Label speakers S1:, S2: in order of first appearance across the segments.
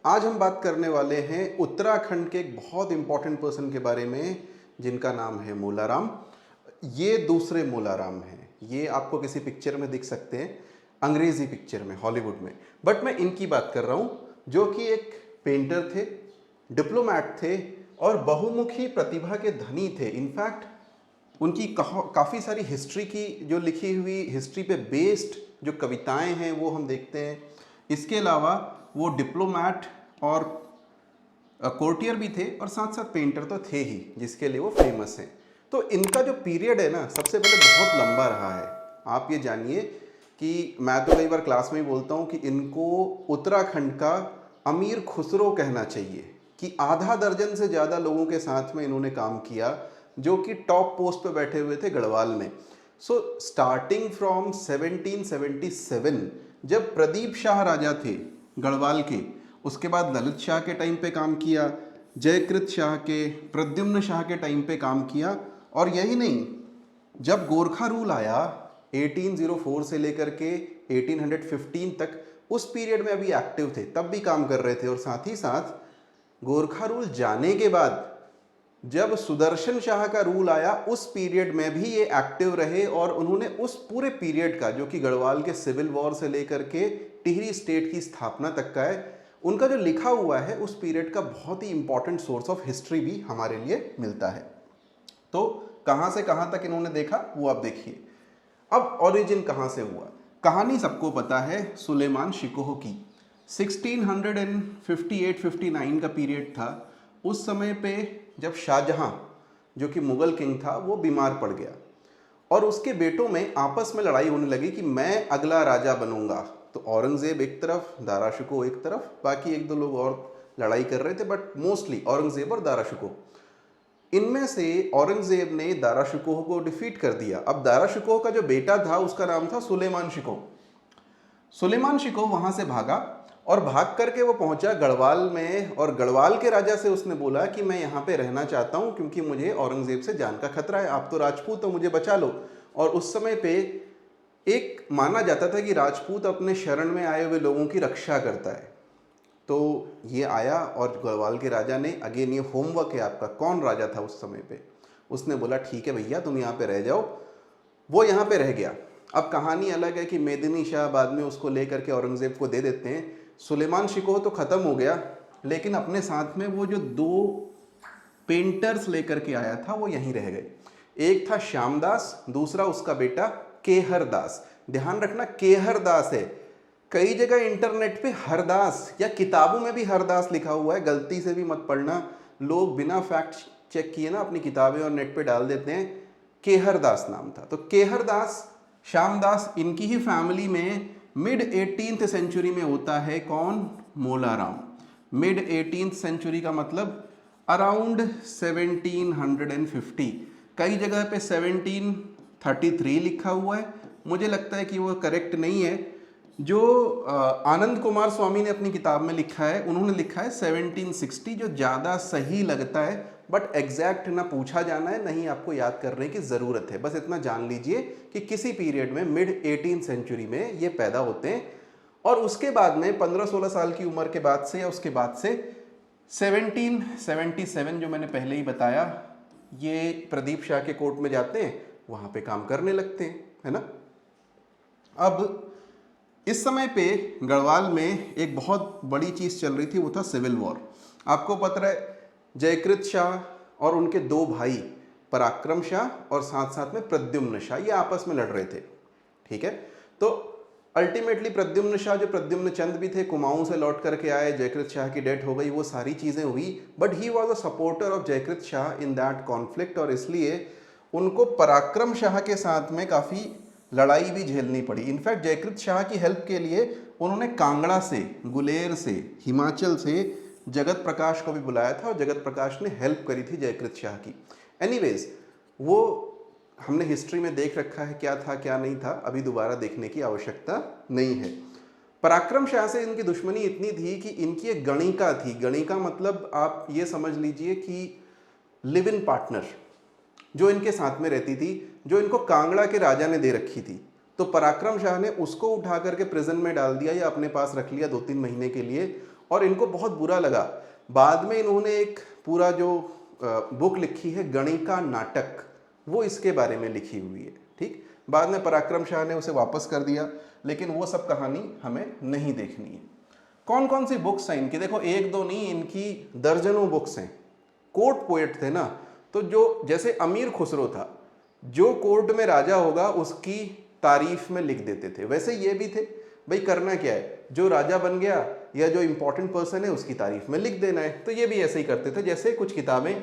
S1: आज हम बात करने वाले हैं उत्तराखंड के एक बहुत इंपॉर्टेंट पर्सन के बारे में जिनका नाम है मूलाराम। ये दूसरे मूलाराम हैं। ये आपको किसी पिक्चर में दिख सकते हैं, अंग्रेजी पिक्चर में, हॉलीवुड में। बट मैं इनकी बात कर रहा हूँ जो कि एक पेंटर थे, डिप्लोमैट थे और बहुमुखी प्रतिभा के धनी थे। इनफैक्ट उनकी काफ़ी सारी हिस्ट्री की जो लिखी हुई हिस्ट्री पे बेस्ड जो कविताएं हैं वो हम देखते हैं। इसके अलावा वो डिप्लोमैट और कोर्टियर भी थे और साथ साथ पेंटर तो थे ही, जिसके लिए वो फेमस हैं। तो इनका जो पीरियड है ना, सबसे पहले बहुत लंबा रहा है। आप ये जानिए कि मैं तो कई बार क्लास में ही बोलता हूँ कि इनको उत्तराखंड का अमीर खुसरो कहना चाहिए कि आधा दर्जन से ज़्यादा लोगों के साथ में इन्होंने काम किया जो कि टॉप पोस्ट पे बैठे हुए थे गढ़वाल में। सो स्टार्टिंग फ्रॉम 1777 जब प्रदीप शाह राजा थे गढ़वाल के, उसके बाद ललित शाह के टाइम पे काम किया, जयकृत शाह के, प्रद्युम्न शाह के टाइम पे काम किया। और यही नहीं, जब गोरखा रूल आया 1804 से लेकर के 1815 तक, उस पीरियड में अभी एक्टिव थे, तब भी काम कर रहे थे। और साथ ही साथ गोरखा रूल जाने के बाद जब सुदर्शन शाह का रूल आया, उस पीरियड में भी ये एक्टिव रहे और उन्होंने उस पूरे पीरियड का, जो कि गढ़वाल के सिविल वॉर से लेकर के टिहरी स्टेट की स्थापना तक का है, उनका जो लिखा हुआ है उस पीरियड का बहुत ही इंपॉर्टेंट सोर्स ऑफ हिस्ट्री भी हमारे लिए मिलता है। तो कहाँ से कहाँ तक इन्होंने देखा वो आप देखिए। अब ओरिजिन कहाँ से हुआ, कहानी सबको पता है, सुलेमान शिकोह की। 1658-59 का पीरियड था। उस समय पे जब शाहजहां, जो कि मुगल किंग था, वो बीमार पड़ गया और उसके बेटों में आपस में लड़ाई होने लगी कि मैं अगला राजा बनूंगा। तो औरंगजेब एक तरफ, दारा शिकोह एक तरफ, बाकी एक दो लोग और लड़ाई कर रहे थे, बट मोस्टली औरंगजेब और दारा शिकोह। इनमें से औरंगजेब ने दारा शिकोह को डिफीट कर दिया। अब दारा शिकोह का जो बेटा था उसका नाम था सुलेमान शिकोह। सुलेमान शिकोह वहां से भागा और भाग करके वो पहुंचा गढ़वाल में, और गढ़वाल के राजा से उसने बोला कि मैं यहाँ पे रहना चाहता हूँ क्योंकि मुझे औरंगजेब से जान का खतरा है, आप तो राजपूत हो, मुझे बचा लो। और उस समय पे एक माना जाता था कि राजपूत अपने शरण में आए हुए लोगों की रक्षा करता है। तो ये आया और गढ़वाल के राजा ने, अगेन ये होमवर्क है आपका, कौन राजा था उस समय पे, उसने बोला ठीक है भैया तुम यहाँ पे रह जाओ। वो यहाँ पे रह गया। अब कहानी अलग है कि मेदिनी शाह बाद में उसको लेकर के औरंगजेब को दे देते हैं। सुलेमान शिकोह तो ख़त्म हो गया, लेकिन अपने साथ में वो जो दो पेंटर्स लेकर के आया था वो यहीं रह गए। एक था श्यामदास, दूसरा उसका बेटा केहर दास। ध्यान रखना केहर दास है, कई जगह इंटरनेट पे हरदास या किताबों में भी हरदास लिखा हुआ है, गलती से भी मत पढ़ना। लोग बिना फैक्ट चेक किए ना अपनी किताबें और नेट पे डाल देते हैं। केहर दास नाम था। तो केहर दास, श्यामदास, इनकी ही फैमिली में मिड 18th सेंचुरी में होता है कौन, मोलाराम। मिड 18th सेंचुरी का मतलब अराउंड 1750। कई जगह पे 1733 लिखा हुआ है, मुझे लगता है कि वो करेक्ट नहीं है। जो आनंद कुमार स्वामी ने अपनी किताब में लिखा है, उन्होंने लिखा है 1760, जो ज़्यादा सही लगता है। बट एग्जैक्ट ना पूछा जाना है, नहीं आपको याद करने की ज़रूरत है। बस इतना जान लीजिए कि किसी पीरियड में मिड 18th सेंचुरी में ये पैदा होते हैं। और उसके बाद में 15-16 साल की उम्र के बाद से या उसके बाद से 1777, जो मैंने पहले ही बताया, ये प्रदीप शाह के कोर्ट में जाते हैं, वहाँ पे काम करने लगते हैं, है ना। अब इस समय पे गढ़वाल में एक बहुत बड़ी चीज़ चल रही थी, वो था सिविल वॉर। आपको पता है जयकृत शाह और उनके दो भाई पराक्रम शाह और साथ साथ में प्रद्युम्न शाह, ये आपस में लड़ रहे थे, ठीक है। तो अल्टीमेटली प्रद्युम्न शाह, जो प्रद्युम्न चंद भी थे, कुमाऊं से लौट करके आए, जयकृत शाह की डेथ हो गई, वो सारी चीज़ें हुई। But he was a supporter of Jaikrit Shah in that conflict, और इसलिए उनको पराक्रम शाह के साथ में काफ़ी लड़ाई भी झेलनी पड़ी। इनफैक्ट जयकृत शाह की हेल्प के लिए उन्होंने कांगड़ा से, गुलेर से, हिमाचल से जगत प्रकाश को भी बुलाया था और जगत प्रकाश ने हेल्प करी थी जयकृत शाह की। एनीवेज, वो हमने हिस्ट्री में देख रखा है क्या था क्या नहीं था, अभी दोबारा देखने की आवश्यकता नहीं है। पराक्रम शाह से इनकी दुश्मनी इतनी थी कि इनकी एक गणिका थी। गणिका मतलब आप ये समझ लीजिए कि लिव इन पार्टनर, जो इनके साथ में रहती थी, जो इनको कांगड़ा के राजा ने दे रखी थी। तो पराक्रम शाह ने उसको उठा करके प्रिजन में डाल दिया या अपने पास रख लिया 2-3 महीने के लिए। और इनको बहुत बुरा लगा। बाद में इन्होंने एक पूरा जो बुक लिखी है गणिका नाटक, वो इसके बारे में लिखी हुई है। ठीक, बाद में पराक्रम शाह ने उसे वापस कर दिया, लेकिन वो सब कहानी हमें नहीं देखनी है। कौन कौन सी बुक्स हैं इनकी, देखो एक दो नहीं, इनकी दर्जनों बुक्स हैं। कोर्ट पोएट थे ना, तो जो जैसे अमीर खुसरो था, जो कोर्ट में राजा होगा उसकी तारीफ में लिख देते थे, वैसे ये भी थे। भाई करना क्या है, जो राजा बन गया या जो इंपॉर्टेंट पर्सन है उसकी तारीफ में लिख देना है, तो ये भी ऐसे ही करते थे। जैसे कुछ किताबें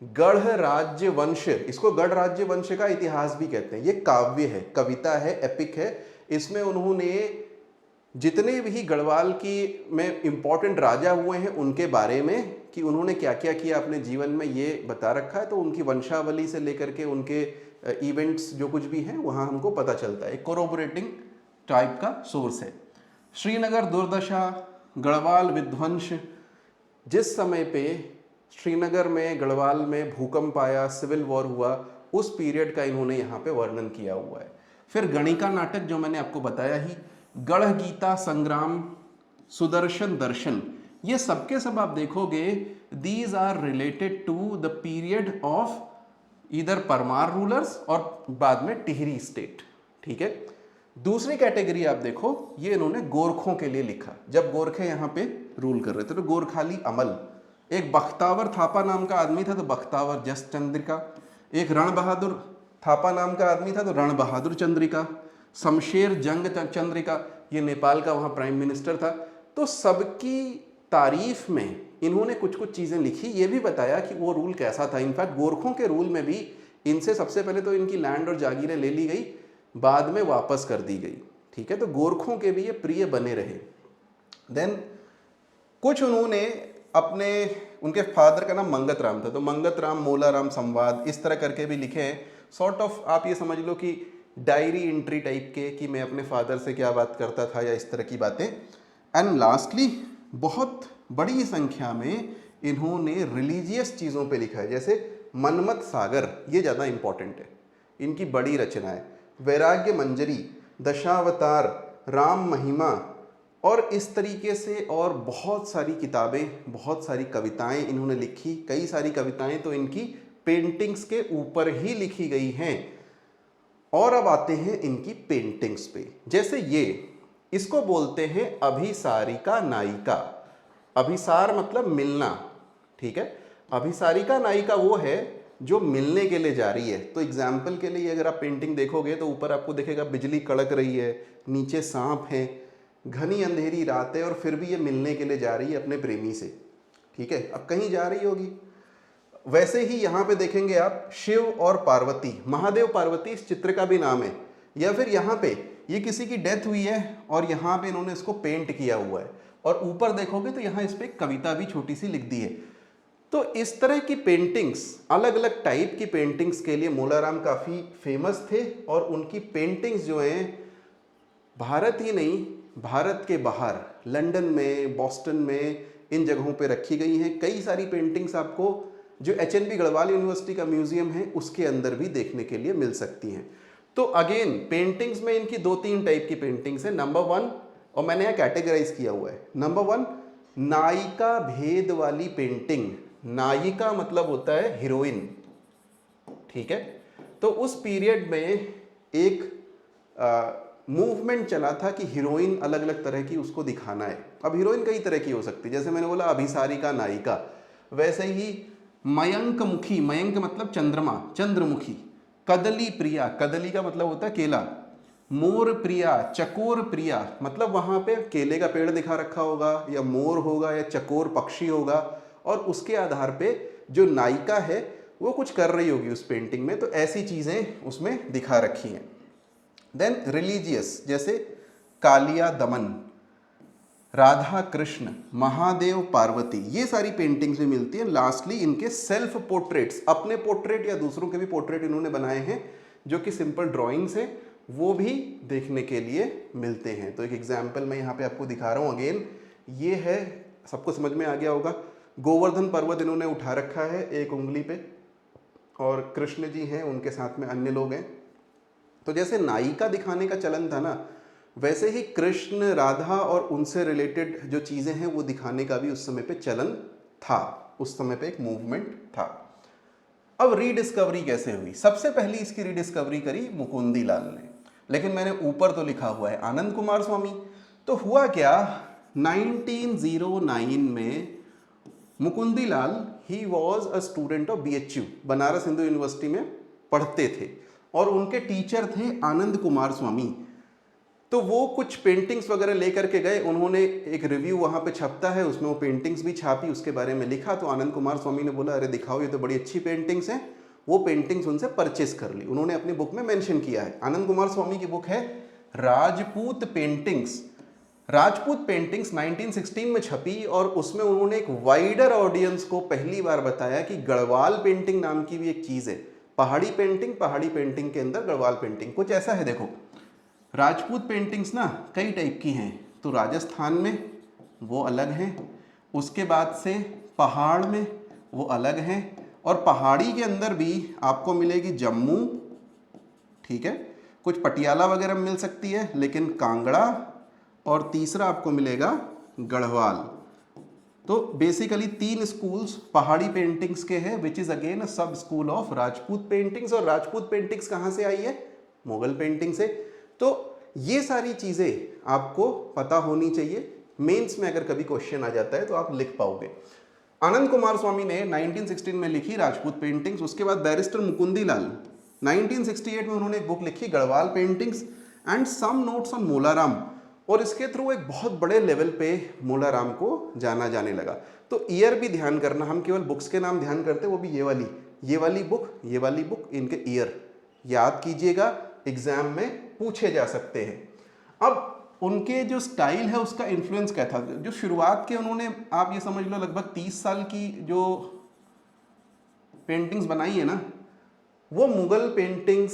S1: गढ़ राज्य वंश, इसको गढ़ राज्य वंश का इतिहास भी कहते हैं, ये काव्य है, कविता है, एपिक है। इसमें उन्होंने जितने भी गढ़वाल की में इंपॉर्टेंट राजा हुए हैं उनके बारे में कि उन्होंने क्या क्या किया अपने जीवन में, ये बता रखा है। तो उनकी वंशावली से लेकर के उनके इवेंट्स जो कुछ भी हैं वहाँ हमको पता चलता है, एक कोरोबोरेटिंग टाइप का सोर्स है। श्रीनगर दुर्दशा, गढ़वाल विध्वंस, जिस समय पे श्रीनगर में गढ़वाल में भूकंप आया, सिविल वॉर हुआ, उस पीरियड का इन्होंने यहाँ पे वर्णन किया हुआ है। फिर गणिका नाटक जो मैंने आपको बताया ही, गढ़ गीता संग्राम, सुदर्शन दर्शन, ये सबके सब आप देखोगे these are related to the period of इधर परमार रूलर्स और बाद में टिहरी स्टेट। ठीक है, दूसरी कैटेगरी आप देखो, ये इन्होंने गोरखों के लिए लिखा, जब गोरखे यहाँ पे रूल कर रहे थे, तो गोरखाली अमल। एक बख्तावर थापा नाम का आदमी था, तो बख्तावर जस चंद्रिका। एक रण बहादुर थापा नाम का आदमी था, तो रण बहादुर चंद्रिका। शमशेर जंग चंद्रिका, ये नेपाल का वहाँ प्राइम मिनिस्टर था। तो सबकी तारीफ में इन्होंने कुछ कुछ चीज़ें लिखी, ये भी बताया कि वो रूल कैसा था। इनफैक्ट गोरखों के रूल में भी इनसे सबसे पहले तो इनकी लैंड और जागीरें ले ली गई, बाद में वापस कर दी गई। ठीक है, तो गोरखों के भी ये प्रिय बने रहे। देन कुछ उन्होंने अपने, उनके फादर का नाम मंगत राम था, तो मंगत राम मोलाराम संवाद इस तरह करके भी लिखे हैं। सॉर्ट ऑफ आप ये समझ लो कि डायरी एंट्री टाइप के, कि मैं अपने फादर से क्या बात करता था या इस तरह की बातें। एंड लास्टली बहुत बड़ी संख्या में इन्होंने रिलीजियस चीज़ों पे लिखा है, जैसे मनमत सागर, ये ज़्यादा इंपॉर्टेंट है, इनकी बड़ी रचना है। वैराग्य मंजरी, दशावतार, राम महिमा, और इस तरीके से और बहुत सारी किताबें, बहुत सारी कविताएं इन्होंने लिखी। कई सारी कविताएं तो इनकी पेंटिंग्स के ऊपर ही लिखी गई हैं। और अब आते हैं इनकी पेंटिंग्स पे, जैसे ये, इसको बोलते हैं अभिसारिका नायिका। अभिसार मतलब मिलना। ठीक है, अभिसारिका नायिका वो है जो मिलने के लिए जा रही है। तो एग्जाम्पल के लिए अगर आप पेंटिंग देखोगे तो ऊपर आपको दिखेगा बिजली कड़क रही है, नीचे सांप है, घनी अंधेरी रात है, और फिर भी ये मिलने के लिए जा रही है अपने प्रेमी से। ठीक है, अब कहीं जा रही होगी। वैसे ही यहाँ पे देखेंगे आप शिव और पार्वती, महादेव पार्वती इस चित्र का भी नाम है। या फिर यहाँ पे ये किसी की डेथ हुई है और यहाँ पे इन्होंने इसको पेंट किया हुआ है, और ऊपर देखोगे तो यहाँ इस पे कविता भी छोटी सी लिख दी है। तो इस तरह की पेंटिंग्स, अलग अलग टाइप की पेंटिंग्स के लिए मोलाराम काफ़ी फेमस थे, और उनकी पेंटिंग्स जो हैं भारत ही नहीं, भारत के बाहर लंदन में, बॉस्टन में, इन जगहों पे रखी गई हैं। कई सारी पेंटिंग्स आपको जो एचएनबी गढ़वाल यूनिवर्सिटी का म्यूजियम है उसके अंदर भी देखने के लिए मिल सकती हैं। तो अगेन पेंटिंग्स में इनकी 2-3 टाइप की पेंटिंग्स है। नंबर 1, और मैंने यहाँ कैटेगराइज किया हुआ है, नंबर 1 नायिका भेद वाली पेंटिंग। नायिका मतलब होता है हीरोइन। ठीक है, तो उस पीरियड में एक मूवमेंट चला था कि हीरोइन अलग अलग तरह की उसको दिखाना है। अब हीरोइन कई तरह की हो सकती है, जैसे मैंने बोला अभिसारिका नायिका, वैसे ही मयंक मुखी, मयंक मतलब चंद्रमा, चंद्रमुखी, कदली प्रिया, कदली का मतलब होता है केला, मोर प्रिया, चकोर प्रिया, मतलब वहाँ पे केले का पेड़ दिखा रखा होगा, या मोर होगा, या चकोर पक्षी होगा, और उसके आधार पे जो नायिका है वो कुछ कर रही होगी उस पेंटिंग में। तो ऐसी चीज़ें उसमें दिखा रखी हैं। देन रिलीजियस, जैसे कालिया दमन, राधा कृष्ण, महादेव पार्वती, ये सारी पेंटिंग्स में मिलती है। लास्टली इनके सेल्फ पोर्ट्रेट्स, अपने पोर्ट्रेट या दूसरों के भी पोर्ट्रेट इन्होंने बनाए हैं, जो कि सिंपल ड्राइंग्स हैं, वो भी देखने के लिए मिलते हैं। तो एक एग्जाम्पल मैं यहाँ पे आपको दिखा रहा हूँ। अगेन ये है, सबको समझ में आ गया होगा, गोवर्धन पर्वत इन्होंने उठा रखा है एक उंगली पे, और कृष्ण जी हैं, उनके साथ में अन्य लोग हैं। तो जैसे नायिका दिखाने का चलन था ना, वैसे ही कृष्ण, राधा और उनसे रिलेटेड जो चीज़ें हैं वो दिखाने का भी उस समय पे चलन था, उस समय पे एक मूवमेंट था। अब रीडिस्कवरी कैसे हुई? सबसे पहली इसकी रीडिस्कवरी करी मुकुंदी लाल ने, लेकिन मैंने ऊपर तो लिखा हुआ है आनंद कुमार स्वामी। तो हुआ क्या, 1909 में मुकुंदी लाल ही was a student of BHU, Banaras Hindu University में पढ़ते थे, और उनके टीचर थे आनंद कुमार स्वामी। तो वो कुछ पेंटिंग्स वगैरह लेकर के गए, उन्होंने एक रिव्यू वहाँ पे छपता है, उसमें वो पेंटिंग्स भी छापी, उसके बारे में लिखा। तो आनंद कुमार स्वामी ने बोला अरे दिखाओ ये तो बड़ी अच्छी पेंटिंग्स हैं। वो पेंटिंग्स उनसे परचेस कर ली, उन्होंने अपनी बुक में मेंशन किया है। आनंद कुमार स्वामी की बुक है राजपूत पेंटिंग्स। राजपूत पेंटिंग्स 1916 में छपी, और उसमें उन्होंने एक वाइडर ऑडियंस को पहली बार बताया कि गढ़वाल पेंटिंग नाम की भी एक चीज़ है। पहाड़ी पेंटिंग के अंदर गढ़वाल पेंटिंग कुछ ऐसा है। देखो राजपूत पेंटिंग्स ना कई टाइप की हैं, तो राजस्थान में वो अलग हैं, उसके बाद से पहाड़ में वो अलग हैं, और पहाड़ी के अंदर भी आपको मिलेगी जम्मू, ठीक है, कुछ पटियाला वगैरह मिल सकती है, लेकिन कांगड़ा, और तीसरा आपको मिलेगा गढ़वाल। तो बेसिकली 3 स्कूल्स पहाड़ी पेंटिंग्स के हैं, विच इज़ अगेन अ सब स्कूल ऑफ राजपूत पेंटिंग्स। और राजपूत पेंटिंग्स कहाँ से आई है? मुगल पेंटिंग से। तो ये सारी चीज़ें आपको पता होनी चाहिए, मेंस में अगर कभी क्वेश्चन आ जाता है तो आप लिख पाओगे। आनंद कुमार स्वामी ने 1916 में लिखी राजपूत पेंटिंग्स। उसके बाद बैरिस्टर मुकुंदी लाल 1968 में उन्होंने एक बुक लिखी Garhwal paintings and some notes on Molaram, और इसके थ्रू एक बहुत बड़े लेवल पे मोलाराम को जाना जाने लगा। तो ईयर भी ध्यान करना, हम केवल बुक्स के नाम ध्यान करते, वो भी ये वाली बुक, इनके ईयर याद कीजिएगा, एग्जाम में पूछे जा सकते हैं। अब उनके जो स्टाइल है उसका इन्फ्लुएंस क्या था? जो शुरुआत के उन्होंने, आप ये समझ लो लगभग 30 साल की जो पेंटिंग्स बनाई है ना, वो मुगल पेंटिंग्स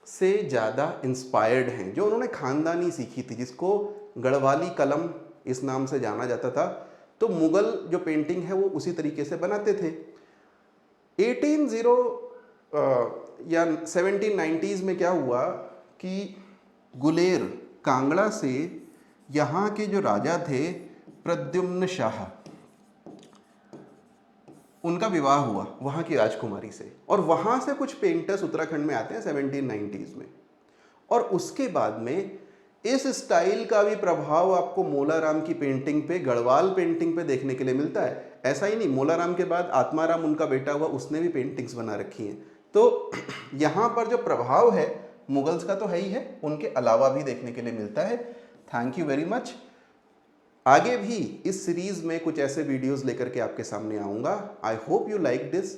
S1: से ज़्यादा इंस्पायर्ड हैं, जो उन्होंने खानदानी सीखी थी, जिसको गढ़वाली कलम इस नाम से जाना जाता था। तो मुगल जो पेंटिंग है वो उसी तरीके से बनाते थे। 1790s में क्या हुआ कि गुलेर, कांगड़ा से यहाँ के जो राजा थे प्रद्युम्न शाह, उनका विवाह हुआ वहाँ की राजकुमारी से, और वहाँ से कुछ पेंटर्स उत्तराखंड में आते हैं 1790s में। और उसके बाद में इस स्टाइल का भी प्रभाव आपको मोलाराम की पेंटिंग पे, गढ़वाल पेंटिंग पे देखने के लिए मिलता है। ऐसा ही नहीं, मोलाराम के बाद आत्माराम उनका बेटा हुआ, उसने भी पेंटिंग्स बना रखी हैं। तो यहाँ पर जो प्रभाव है मुगल्स का तो है ही है, उनके अलावा भी देखने के लिए मिलता है। Thank you very much. आगे भी इस सीरीज में कुछ ऐसे वीडियोस लेकर के आपके सामने आऊँगा। I hope you like this.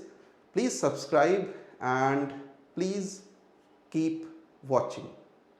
S1: Please subscribe and please keep watching.